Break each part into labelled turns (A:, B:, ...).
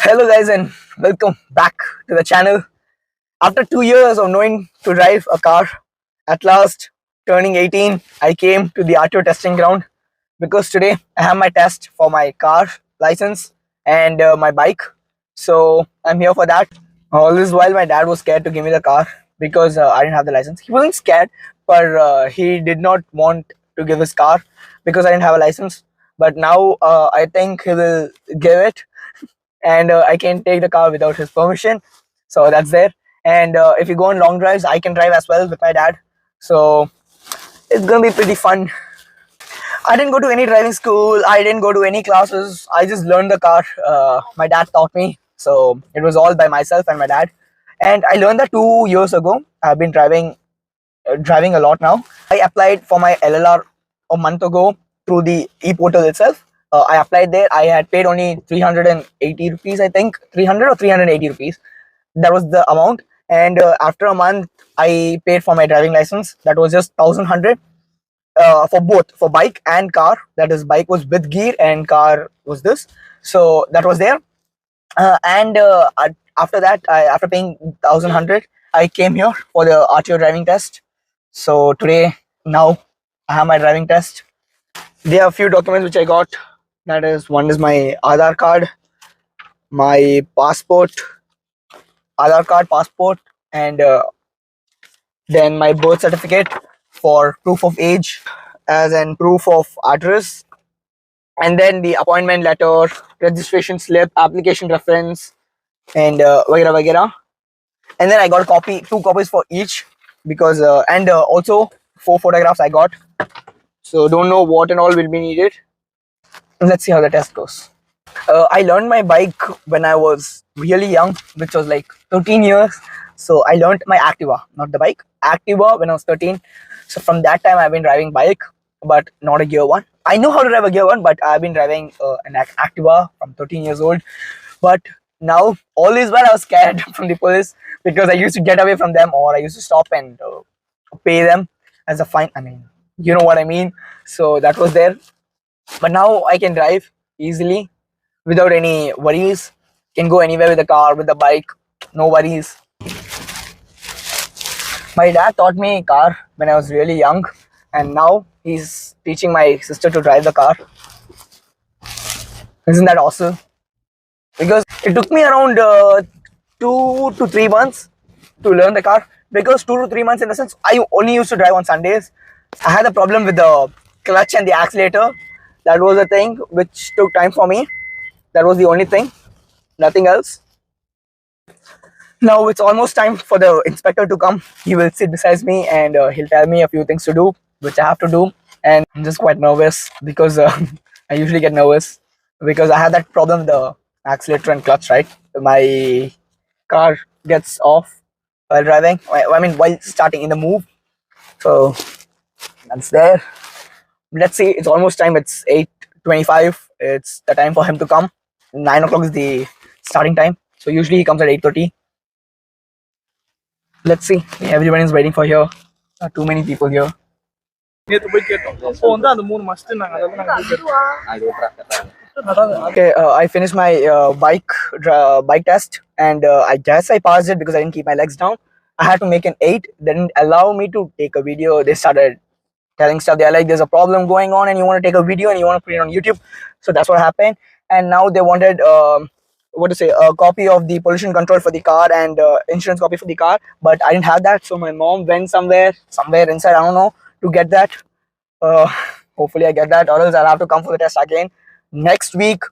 A: Hello guys and welcome back to the channel. After 2 years of knowing to drive a car, at last turning 18, I came to the RTO testing ground because today I have my test for my car license and my bike. So I'm here for that. All this while my dad was scared to give me the car because I didn't have the license. He wasn't scared, but he did not want to give his car because I didn't have a license. But now I think he will give it, and I can take the car without his permission. So that's there. And if you go on long drives, I can drive as well with my dad. So it's gonna be pretty fun. I didn't go to any driving school. I didn't go to any classes. I just learned the car. My dad taught me. So it was all by myself and my dad. And I learned that 2 years ago. I've been driving a lot now. I applied for my LLR a month ago through the e-portal itself. I applied there. I had paid only 380 rupees, I think, 300 or 380 rupees. That was the amount. And after a month, I paid for my driving license. That was just 1100 for both, for bike and car. That is, bike was with gear and car was this. So that was there. And after that, after paying 1100, I came here for the RTO driving test. So today, now I have my driving test. There are a few documents which I got. That is, one is my Aadhaar card, my passport, and then my birth certificate for proof of age, as in proof of address, and then the appointment letter, registration slip, application reference, and vagera vagera. And then I got a copy, 2 copies for each, because and also 4 photographs I got. So don't know what and all will be needed. Let's see how the test goes. I learned my bike when I was really young, which was like 13 years. So I learned my Activa, not the bike, Activa, when I was 13. So from that time I've been driving bike, but not a gear one. I know how to drive a gear one, but I've been driving an Activa from 13 years old. But now, all this while I was scared from the police because I used to get away from them, or I used to stop and pay them as a fine. I mean, you know what I mean. So that was there. But now I can drive easily without any worries. Can go anywhere with the car, with the bike, no worries. My dad taught me car when I was really young, and now he's teaching my sister to drive the car. Isn't that awesome? Because it took me around 2 to 3 months to learn the car. Because 2 to 3 months, in the sense, I only used to drive on Sundays. I had a problem with the clutch and the accelerator. That was a thing which took time for me. That was the only thing, nothing else. Now it's almost time for the inspector to come. He will sit beside me and he'll tell me a few things to do, which I have to do. And I'm just quite nervous because I usually get nervous because I have that problem with the accelerator and clutch, right? My car gets off while driving. I mean, while starting in the move. So that's there. Let's see, it's almost time. It's 8:25. It's the time for him to come. 9 o'clock is the starting time. So usually he comes at 8:30. Let's see. Everyone is waiting for here. Too many people here. Okay, I finished my bike test, and I guess I passed it because I didn't keep my legs down. I had to make an 8. They didn't allow me to take a video. They started telling stuff. They're like, there's a problem going on and you want to take a video and you want to put it on YouTube. So that's what happened. And now they wanted a copy of the pollution control for the car and insurance copy for the car, but I didn't have that. So my mom went somewhere inside, I don't know, to get that. Hopefully I get that, or else I'll have to come for the test again next week.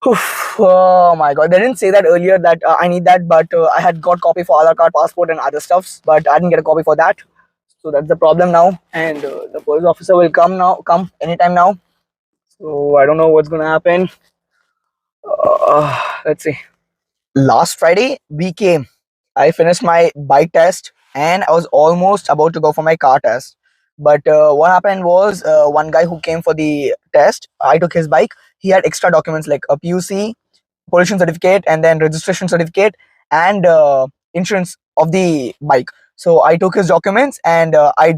A: Oh my god, they didn't say that earlier that I need that, but I had got copy for Aadhaar card, passport and other stuffs, but I didn't get a copy for that. So that's the problem now, and the police officer will come anytime now. So I don't know what's gonna happen. Let's see. Last Friday we came. I finished my bike test and I was almost about to go for my car test. But what happened was, one guy who came for the test, I took his bike. He had extra documents like a PUC, pollution certificate, and then registration certificate, and insurance of the bike. So I took his documents and I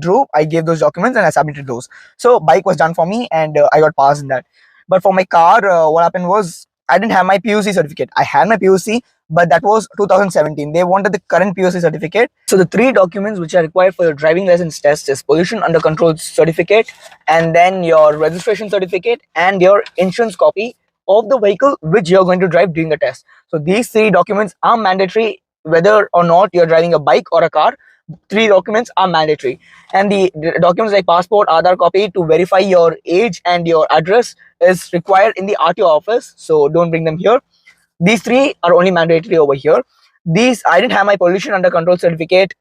A: gave those documents and I submitted those. So bike was done for me and I got passed in that. But for my car, what happened was, I didn't have my PUC certificate. I had my PUC, but that was 2017. They wanted the current PUC certificate. So the three documents which are required for your driving license test is pollution under control certificate, and then your registration certificate, and your insurance copy of the vehicle which you're going to drive during the test. So these three documents are mandatory whether or not you're driving a bike or a car. Three documents are mandatory, and the documents like passport, Aadhaar copy to verify your age and your address is required in the RTO office, so don't bring them here. These three are only mandatory over here. These, I didn't have my pollution under control certificate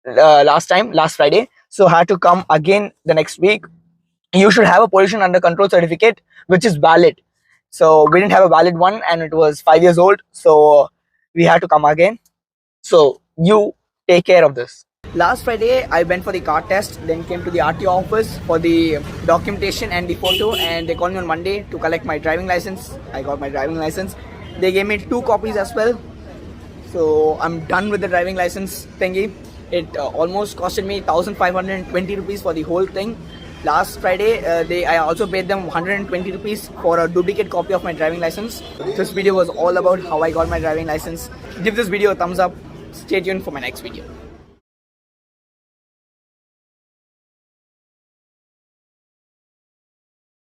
A: last Friday, so I had to come again the next week. You should have a pollution under control certificate which is valid. So we didn't have a valid one, and it was 5 years old, so we had to come again. So you take care of this. Last Friday, I went for the car test, then came to the RTO office for the documentation and the photo, and they called me on Monday to collect my driving license. I got my driving license. They gave me 2 copies as well. So I'm done with the driving license thingy. It almost costed me 1,520 rupees for the whole thing. Last Friday, I also paid them 120 rupees for a duplicate copy of my driving license. This video was all about how I got my driving license. Give this video a thumbs up. Stay tuned for my next video.